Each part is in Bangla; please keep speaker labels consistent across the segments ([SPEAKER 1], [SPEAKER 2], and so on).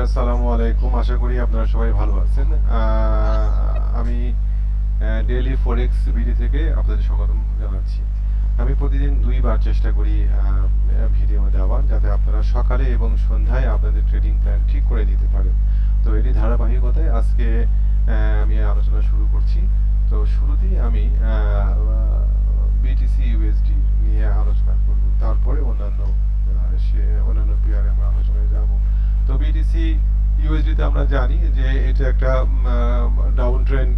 [SPEAKER 1] আসসালামু আলাইকুম। আশা করি আপনারা সবাই ভালো আছেন। আমি ডেইলি ফরেক্স বিডি থেকে আপনাদের স্বাগতম জানাচ্ছি। আমি প্রতিদিন ২ বার চেষ্টা করি ভিডিও দেওয়ার, যাতে আপনারা সকালে এবং সন্ধ্যায় আপনাদের ট্রেডিং প্ল্যান ঠিক করে নিতে পারেন। তো এরই ধারাবাহিকতায় আজকে আমি আলোচনা শুরু করছি। তো শুরুতেই আমি বিটিসি ইউএসডি নিয়ে আলোচনা করব, তারপরে অন্যান্য পেয়ারে আমরা আলোচনায় যাব। তো বিটিসি ইউএসডিতে আমরা জানি যে এটা একটা ডাউন ট্রেন্ড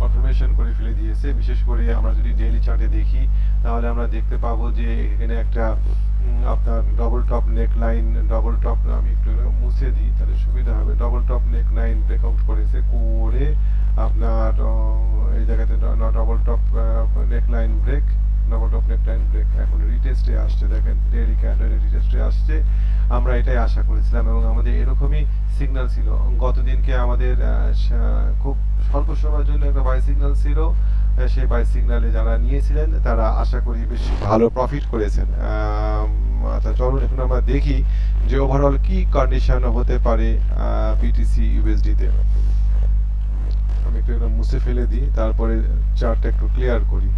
[SPEAKER 1] কনফার্মেশন করে ফেলে দিয়েছে। বিশেষ করে আমরা যদি ডেইলি চার্টে দেখি, তাহলে আমরা দেখতে পাবো যে এখানে একটা আপনার ডবল টপ নেক লাইন, ডবল টপ, আমি একটু মুছে দিই তাহলে সুবিধা হবে, ডবল টপ নেক লাইন ব্রেকআউট করেছে করে আপনার এই জায়গাতে ডবল টপ নেক লাইন ব্রেক, ডবল টপ নেক লাইন ব্রেক এখন রিটেস্টে আসছে। দেখেন ডেইলি ক্যান্ডেলে রিটেস্টে আসছে। আমরা এটাই আশা করেছিলাম এবং আমাদের এরকমই সিগন্যাল ছিল। গতদিনকে আমাদের খুব স্বল্প সময়ের জন্য একটা বাই সিগন্যাল ছিল। সেই বাই সিগন্যালে যারা নিয়েছিলেন তারা আশা করি বেশ ভালো প্রফিট করেছেন। আচ্ছা, চলুন এখন আমরা দেখি যে ওভারঅল কি কন্ডিশন হতে পারে বিটিসি ইউএসডিতে। আমি একটু এটা মুছে ফেলে দিই, তারপরে চার্টটা একটু ক্লিয়ার করি।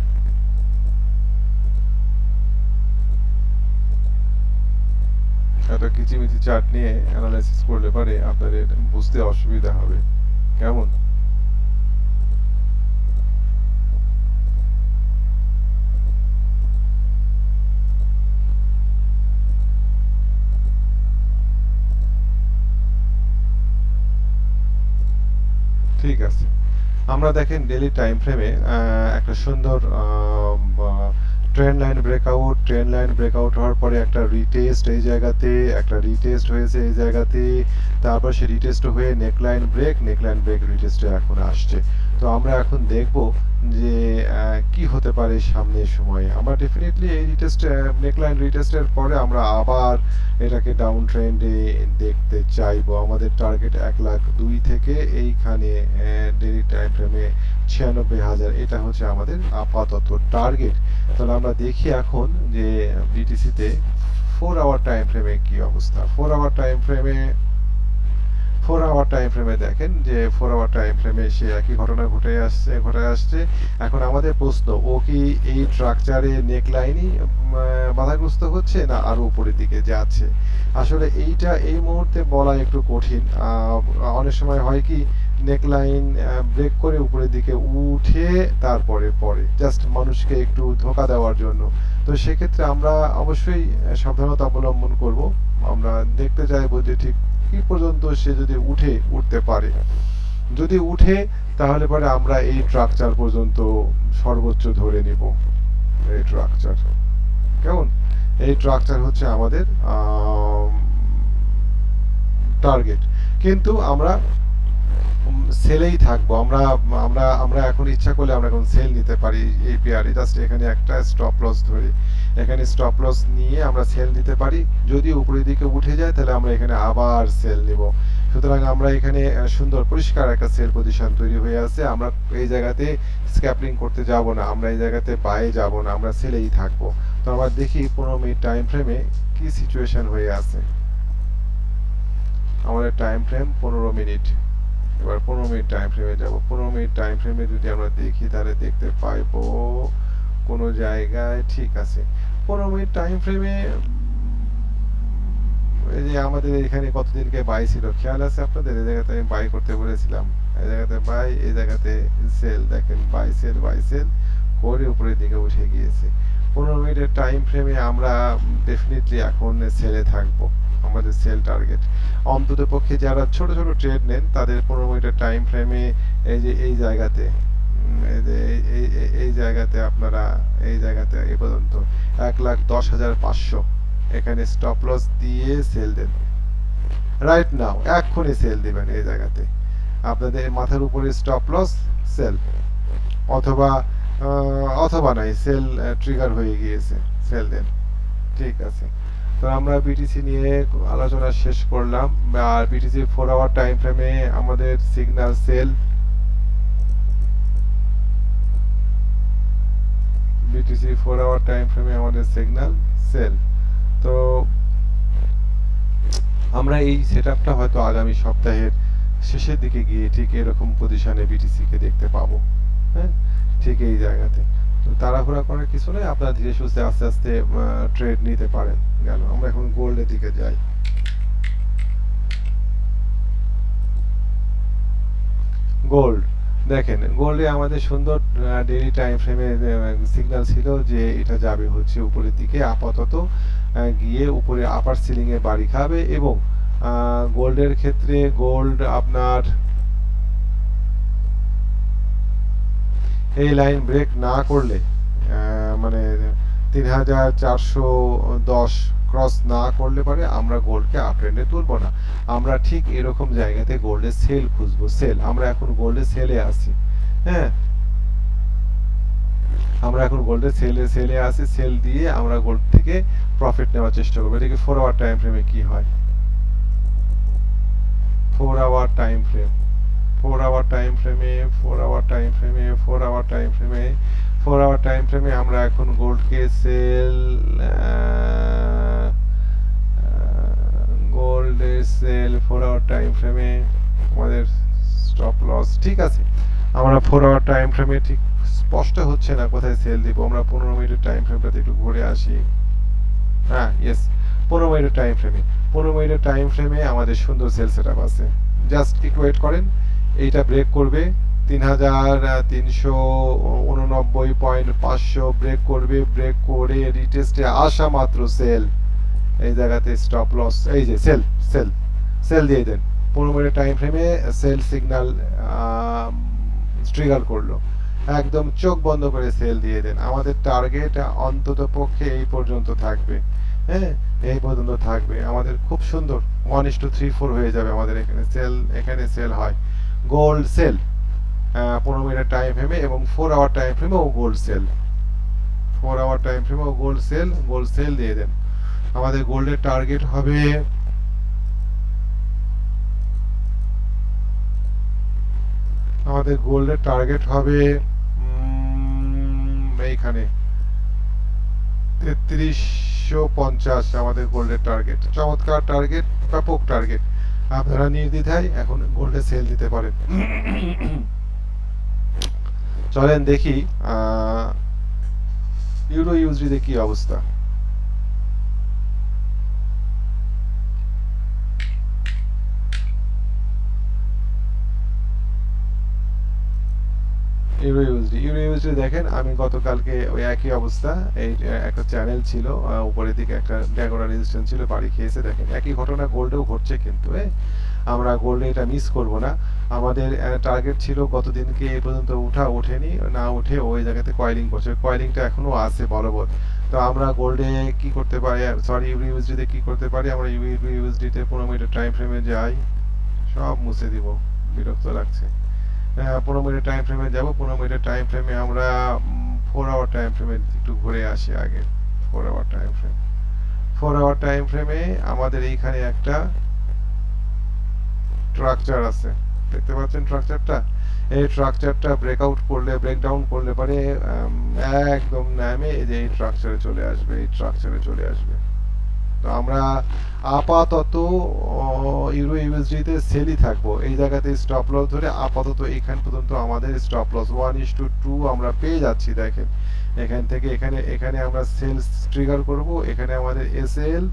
[SPEAKER 1] এত কিচিমিচি চার্ট নিয়ে অ্যানালাইসিস করলে পারে আপনাদের বুঝতে অসুবিধা হবে। কেমন? ঠিক আছে, আমরা দেখেন ডেইলি টাইম ফ্রেমে একটা সুন্দর ট্রেন্ড লাইন ব্রেকআউট হওয়ার পরে একটা রিটেস্ট, এই জায়গাতে একটা রিটেস্ট হয়েছে, এই জায়গাতে তারপর সে রিটেস্ট হয়ে নেকলাইন ব্রেক রিটেস্টে এখন আসছে। তো আমরা এখন দেখব যে কি হতে পারে সামনের সময়ে। আমরা ডেফিনেটলি এই নেকলাইন রিটেস্টের পরে আমরা আবার এটাকে ডাউন ট্রেন্ডে দেখতে চাইবো। আমাদের টার্গেট 1,02,000 থেকে এইখানে ডেইলি টাইম ফ্রেমে 96,000, এটা হচ্ছে আমাদের আপাতত টার্গেট। তাহলে আমরা দেখি এখন যে বিটিসিতে 4 আওয়ার টাইম ফ্রেমে কি অবস্থা। 4 আওয়ার টাইম ফ্রেমে দেখেন যে 4 আওয়ার টাইম ফ্রেমে সে একই ঘটনা ঘটে আসছে। এখন আমাদের প্রশ্ন, ও কি এই স্ট্রাকচারে নেক লাইনই বাধাগ্রস্ত হচ্ছে না আরো উপরের দিকে যাচ্ছে? আসলে এইটা এই মুহূর্তে বলা একটু কঠিন। অনেক সময় হয় কি, নেক লাইন ব্রেক করে উপরের দিকে উঠে তারপরে পরে জাস্ট মানুষকে একটু ধোকা দেওয়ার জন্য। তো সেক্ষেত্রে আমরা অবশ্যই সাবধানতা অবলম্বন করব। আমরা দেখতে চাইবো যে ঠিক কি পর্যন্ত সে যদি উঠতে পারে। যদি উঠে, তাহলে পরে আমরা এই স্ট্রাকচার পর্যন্ত সর্বোচ্চ ধরে নিব। এই স্ট্রাকচার কেমন? এই স্ট্রাকচার হচ্ছে আমাদের টার্গেট। কিন্তু আমরা সেলেই থাকবো। আমরা আমরা আমরা এখন ইচ্ছা করলে আমরা এখন সেল নিতে পারি এই পেয়ারে। জাস্ট এখানে একটা স্টপ লস ধরে, এখানে স্টপ লস নিয়ে আমরা সেল নিতে পারি। যদি উপরের দিকে উঠে যায়, তাহলে আমরা এখানে আবার সেল নিব। সুতরাং আমরা এখানে সুন্দর পরিষ্কার একটা সেল পজিশন তৈরি হয়ে আছে। আমরা এই জায়গাতে স্ক্যাপলিং করতে যাব না, আমরা এই জায়গাতে বায়ে যাব না, আমরা সেলেই থাকবো। তো আমরা দেখি 15 মিনিট টাইম ফ্রেমে কি সিচুয়েশন হয়ে আছে। আমাদের টাইম ফ্রেম 15 মিনিট। এবার 15 মিনিট টাইম ফ্রেমে যাব। 15 মিনিট টাইম ফ্রেমে যদি আমরা দেখি, তাহলে দেখতে পাইবো কোনো জায়গায় ঠিক আছে। 15 মিনিট টাইম ফ্রেমে এই যে আমাদের এখানে কতদিনকে বাই ছিল খেয়াল আছে আপনাদের? এই জায়গাতে আমি বাই করতে বলেছিলাম, এই জায়গাতে বাই, এই জায়গাতে সেল। দেখেন বাই সেল করে উপরের দিকে উঠে গিয়েছে। 15 মিনিটের টাইম ফ্রেমে আমরা ডেফিনেটলি এখন সেলে থাকবো। আমাদের সেল টার্গেট অন্তত পক্ষে যারা ছোট ছোট ট্রেড নেন, তাদের 15 মিনিটের টাইম ফ্রেমে এই যে এই জায়গাতে এই জায়গাতে আপনারা এই জায়গাতে এ পর্যন্ত 1,10,500 এখানে স্টপ লস দিয়ে সেল দেন। রাইট নাও এক্ষুনি সেল দিবেন এই জায়গাতে। আপনাদের মাথার উপরে স্টপ লস, সেল। অথবা নাই, সেল ট্রিগার হয়ে গিয়েছে, সেল দেন। ঠিক আছে, তো আমরা বিটিসি নিয়ে আলোচনা শেষ করলাম। আর বিটিসি 4 আওয়ার টাইম ফ্রেমে আমাদের signal sell. BTC 4 hour time ফ্রেমে আমাদের সিগন্যাল সেল। তো আমরা এই সেটআপটা হয়তো আগামী সপ্তাহের শেষের দিকে গিয়ে ঠিক এরকম পজিশনে বিটিসি কে দেখতে পাবো। হ্যাঁ, ঠিক এই জায়গাতে। তো তাড়াহুড়া করার কিছু নেই, আপনারা ধীরে সুস্থে আস্তে আস্তে ট্রেড নিতে পারেন। গেল, আমরা এখন গোল্ডের দিকে যাই। গোল্ড দেখেন, গোল্ডে আমাদের সুন্দর ডেইলি টাইম ফ্রেমে সিগন্যাল ছিল যে এটা যাবে হচ্ছে উপরের দিকে, আপাতত গিয়ে উপরে আপার সিলিং এ বাড়ি খাবে। এবং গোল্ডের ক্ষেত্রে গোল্ড আপনার এই লাইন ব্রেক না করলে মানে 3410 ক্রস না করলে পারে আমরা গোল্ডকে আপ ট্রেন্ডে তুলবো না। আমরা ঠিক এরকম জায়গাতে গোল্ডে সেল খুঁজবো, সেল। আমরা এখন গোল্ডে সেলে আছি। হ্যাঁ, আমরা এখন গোল্ডে সেলে আছি। সেল দিয়ে আমরা গোল্ড থেকে প্রফিট নেওয়ার চেষ্টা করবো। এটাকে 4 আওয়ার টাইম ফ্রেমে কি হয়, 4 hour time frame, 4 hour time ফ্রেমে, 4 আওয়ার টাইম ফ্রেমে, 4 আওয়ার টাইম ফ্রেমে, 4 আওয়ার টাইম ফ্রেমে আমরা এখন গোল্ডকে সেল, গোল্ডের সেল 4 আওয়ার টাইম ফ্রেমে। আমাদের স্টপ লস ঠিক আছে। আমরা 4 আওয়ার টাইম ফ্রেমে ঠিক স্পষ্ট হচ্ছে না কোথায় সেল দিব। আমরা 15 মিনিটের টাইম ফ্রেমটাতে একটু ঘুরে আসি। হ্যাঁ, ইয়েস, 15 মিনিটের টাইম ফ্রেমে, 15 মিনিটের টাইম ফ্রেমে আমাদের সুন্দর সেল সেটআপ আছে। জাস্ট একটু ওয়েট করেন, এইটা ব্রেক করবে 3389.500 ব্রেক করবে। ব্রেক করে রিটেস্টে আসা মাত্র সেল, এই জায়গাতে স্টপ লস, এই যে সেল, সেল, সেল দিয়ে দেন। 15 মিনিট টাইম ফ্রেমে সেল সিগন্যাল ট্রিগার করলো, একদম চোখ বন্ধ করে সেল দিয়ে দেন। আমাদের টার্গেট অন্তত পক্ষে এই পর্যন্ত থাকবে। হ্যাঁ, এই পর্যন্ত থাকবে আমাদের। খুব সুন্দর 1:34 হয়ে যাবে আমাদের এখানে সেল, এখানে সেল হয়। গোল্ড সেল 15 মিনিট টাইম ফ্রেমে এবং 4 আওয়ার টাইম ফ্রেমেও গোল্ড সেল, 4 আওয়ার টাইম ফ্রেমেও গোল্ড সেল, গোল্ড সেল দিয়ে দেন। আমাদের গোল্ডের টার্গেট হবে আমাদের গোল্ডের টার্গেট হবে এইখানে 3350 আমাদের গোল্ডের টার্গেট। চমৎকার টার্গেট, ব্যাপক টার্গেট। আপনারা নির্দ্বিধায় এখন গোল্ডে সেল দিতে পারেন। চলেন দেখি ইউরো ইউএসডি কি অবস্থা। ইউরো ইউএসডি দেখেন, আমি গতকালকে ওই একই অবস্থা, এই একটা চ্যানেল ছিল উপরের দিকে একটা ড্যাগোনা রেজিস্ট্যান্স ছিল, বাড়ি খেয়েছে। দেখেন একই ঘটনা গোল্ডেও ঘটছে, কিন্তু আমরা গোল্ডে এটা মিস করব না। আমাদের টার্গেট ছিল গতদিনকে এই পর্যন্ত ওঠেনি, না উঠে ওই জায়গাতে কয়েলিং করছে, কয়েলিংটা এখনো আছে বলবৎ। তো আমরা গোল্ডে কি করতে পারি, সরি ইউরো ইউএসডিতে কি করতে পারি, আমরা ইউরো ইউএসডিতে 15 মিনিটের টাইম ফ্রেমে যাই, সব মুছে দিব, বিরক্ত লাগছে। 15 মিনিট টাইম ফ্রেমে যাব। 15 মিনিটের টাইম ফ্রেমে আমরা 4 আওয়ার টাইম ফ্রেমে একটু ঘুরে আসি আগে। 4 hour time frame, 4 hour time ফ্রেমে আমাদের এইখানে একটা স্ট্রাকচার আছে, দেখতে পাচ্ছেন স্ট্রাকচারটা। এই স্ট্রাকচারটা ব্রেকআউট করলে, ব্রেকডাউন করলে পারে একদম নামে এই যে এই স্ট্রাকচারে চলে আসবে, এই স্ট্রাকচারে চলে আসবে। তো আমরা আপাতত ইউরো ইউএসডি তে সেলই থাকবো। এই জায়গাতে স্টপ লস ধরে আপাতত এখান পর্যন্ত আমাদের স্টপ লস 1:2 আমরা পেয়ে যাচ্ছি। দেখেন এখান থেকে এখানে আমরা সেলস ট্রিগার করব। এখানে আমাদের এসএল,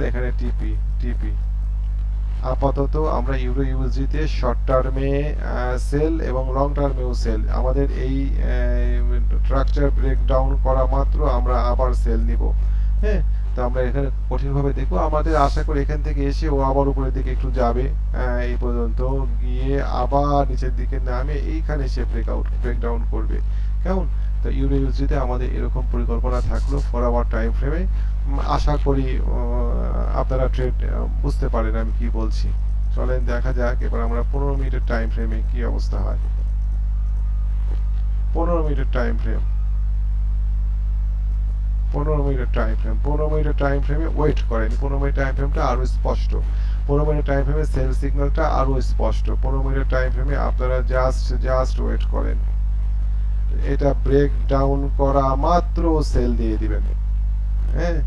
[SPEAKER 1] এখানে টিপি, আপাতত আমরা ইউরো ইউএসডি তে শর্ট টার্মে সেল এবং লং টার্মেও সেল। আমাদের এই স্ট্রাকচার ব্রেকডাউন করা মাত্র আমরা আবার সেল নিব। হ্যাঁ, তো আমরা এখানে কঠিনভাবে দেখবো। আমাদের আশা করি এখান থেকে এসে ও আবার উপরের দিকে একটু যাবে, এই পর্যন্ত গিয়ে আবার নিচের দিকে নামে এইখানে সে ব্রেকডাউন করবে। কেমন? তো ইউরো ইউএসডিতে আমাদের এরকম পরিকল্পনা থাকলো 4 আওয়ার টাইম ফ্রেমে। আশা করি আপনারা ট্রেড বুঝতে পারেন আমি কি বলছি। চলেন দেখা যাক এবার আমরা 15 মিনিটের টাইম ফ্রেমে কি অবস্থা হয়। 15 মিনিটের টাইম ফ্রেম, 15 মিনিটের টাইম ফ্রেম, 15 মিনিটের টাইম ফ্রেমে ওয়েট করেন। 15 মিনিট টাইম ফ্রেমটা আরো স্পষ্ট, 15 মিনিট টাইম ফ্রেমে সেল সিগন্যালটা আরো স্পষ্ট। 15 মিনিট টাইম ফ্রেমে আপনারা জাস্ট ওয়েট করেন। এটা ব্রেক ডাউন করা মাত্র সেল দিয়ে দিবেন। হ্যাঁ,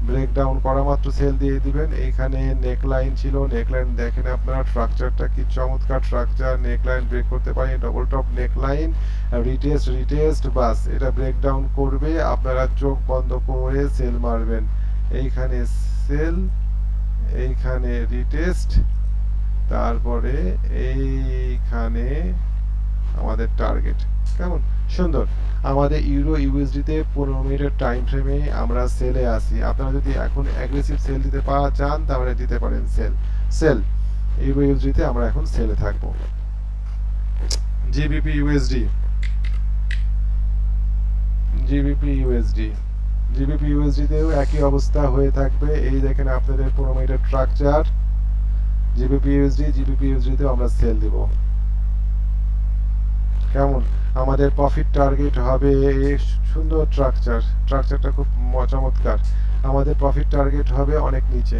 [SPEAKER 1] ব্রেকডাউন করা মাত্র সেল দিয়ে দিবেন। এইখানে নেকলাইন ছিল, নেকলাইন দেখেন আপনারা, স্ট্রাকচারটা কি চমৎকার স্ট্রাকচার, নেকলাইন ব্রেক করতে পারি, ডবল টপ নেকলাইন, রিটেস্ট বাস, এটা ব্রেকডাউন করবে, আপনারা চোখ বন্ধ করে সেল মারবেন। এইখানে সেল, এইখানে রিটেস্ট, তারপরে এইখানে আমাদের টার্গেট। কেমন সুন্দর। আমাদের ইউরো ইউএসডি তে 15 মিনিটের টাইম ফ্রেমে আমরা সেলে আসি। আপনারা যদি এখন অ্যাগ্রেসিভ সেল দিতে চান তাহলে দিতে পারেন সেল ইউরো ইউএসডি তে আমরা এখন সেলে থাকবো। GBP USD, GBP USD, GBP USD তেও একই অবস্থা হয়ে থাকবে। এই দেখেন আপনাদের 15 মিনিটের স্ট্রাকচার, জিবিপি ইউএসডি তেও আমরা সেল দিব। কেমন, আমাদের প্রফিট টার্গেট হবে, সুন্দর স্ট্রাকচারটা খুব চমৎকার। আমাদের প্রফিট টার্গেট হবে অনেক নিচে,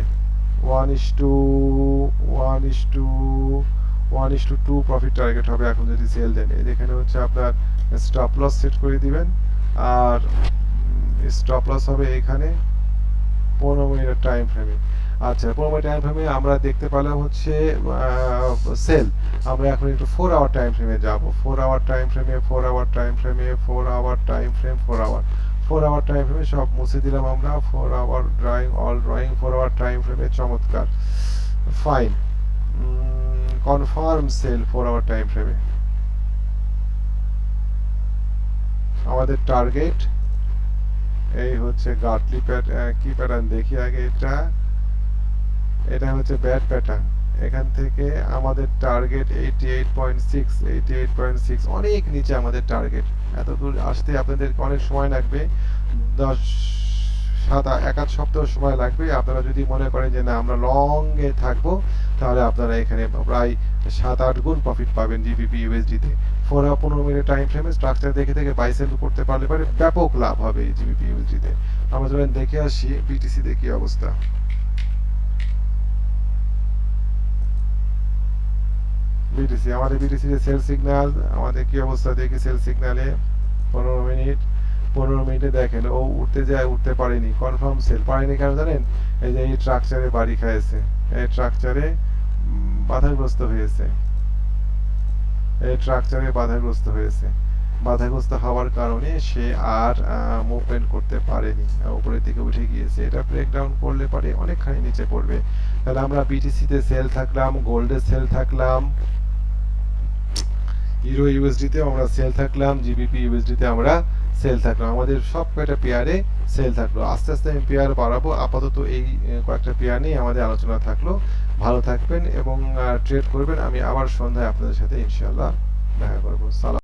[SPEAKER 1] 1:2 প্রফিট টার্গেট হবে এখন যদি সেল দেন। এখানে হচ্ছে আপনার স্টপ লস সেট করে দিবেন, আর স্টপ লস হবে এখানে 15 মিনিটের টাইম ফ্রেমে। আচ্ছা, 15 মিনিট টাইম ফ্রেমে আমরা দেখতে পেলাম হচ্ছে সেল। আমরা এখন একটু 4 আওয়ার টাইম ফ্রেমে যাব। 4 আওয়ার টাইম ফ্রেমে 4 আওয়ার টাইম ফ্রেমে 4 hour time frame 4 hour 4 hour time ফ্রেমে সব মুছে দিলাম আমরা। 4 hour drawing, all drawing 4 hour time ফ্রেমে, চমৎকার, fine, confirm sell 4 hour time ফ্রেমে। আমাদের টার্গেট এই হচ্ছে গার্টলি কি প্যাটার্ন দেখি আগে, এটা হচ্ছে ব্যাড প্যাটার্ন। এখান থেকে আমাদের টার্গেট 88.6, অনেক নিচে আমাদের টার্গেট। এত দূর আসতে আপনাদের অনেক সময় লাগবে, 1-7 সপ্তাহ সময় লাগবে। আপনারা যদি মনে করেন যে না আমরা লং এ থাকবো, তাহলে আপনারা এখানে প্রায় 7-8 গুণ প্রফিট পাবেন জিবিপি ইউএসডি তে। 15 মিনিট টাইম ফ্রেমে স্ট্রাকচার দেখে বাই সেল করতে পারলে ব্যাপক লাভ হবে জিবিপি ইউএসডি তে। আমরা যখন দেখে আসি বিটিসি তে কি অবস্থা। বিটিসি, আমাদের বিটিসি এর সেল সিগন্যাল, আমাদের কি অবস্থা দেখি সেল সিগন্যালে। 15 মিনিটে দেখেন ও উঠতে পারেনি, কনফার্ম সেল পারেনি কেন জানেন? এই যে এই স্ট্রাকচারে বাড়ি খাইছে, এই স্ট্রাকচারে বাধাগ্রস্ত হয়েছে, এই স্ট্রাকচারে বাধাগ্রস্ত হওয়ার কারণে সে আর মুভমেন্ট করতে পারেনি, উপরের দিকে উঠে গিয়েছে। এটা ব্রেকডাউন করলে পারে অনেকখানি নিচে পড়বে। তাহলে আমরা বিটিসি তে সেল থাকলাম, গোল্ডে সেল থাকলাম, ইউরো ইউএসডি তে আমরা সেল থাকলাম, জিবিপি ইউএসডি তে আমরা সেল থাকলাম। আমাদের সব কয়টা পেয়ারে সেল থাকলো। আস্তে আস্তে আমি পেয়ার বাড়াবো, আপাতত এই কয়েকটা পেয়ার নিয়ে আমাদের আলোচনা থাকলো। ভালো থাকবেন এবং ট্রেড করবেন। আমি আবার সন্ধ্যায় আপনাদের সাথে ইনশাআল্লাহ দেখা করবো। সালাম।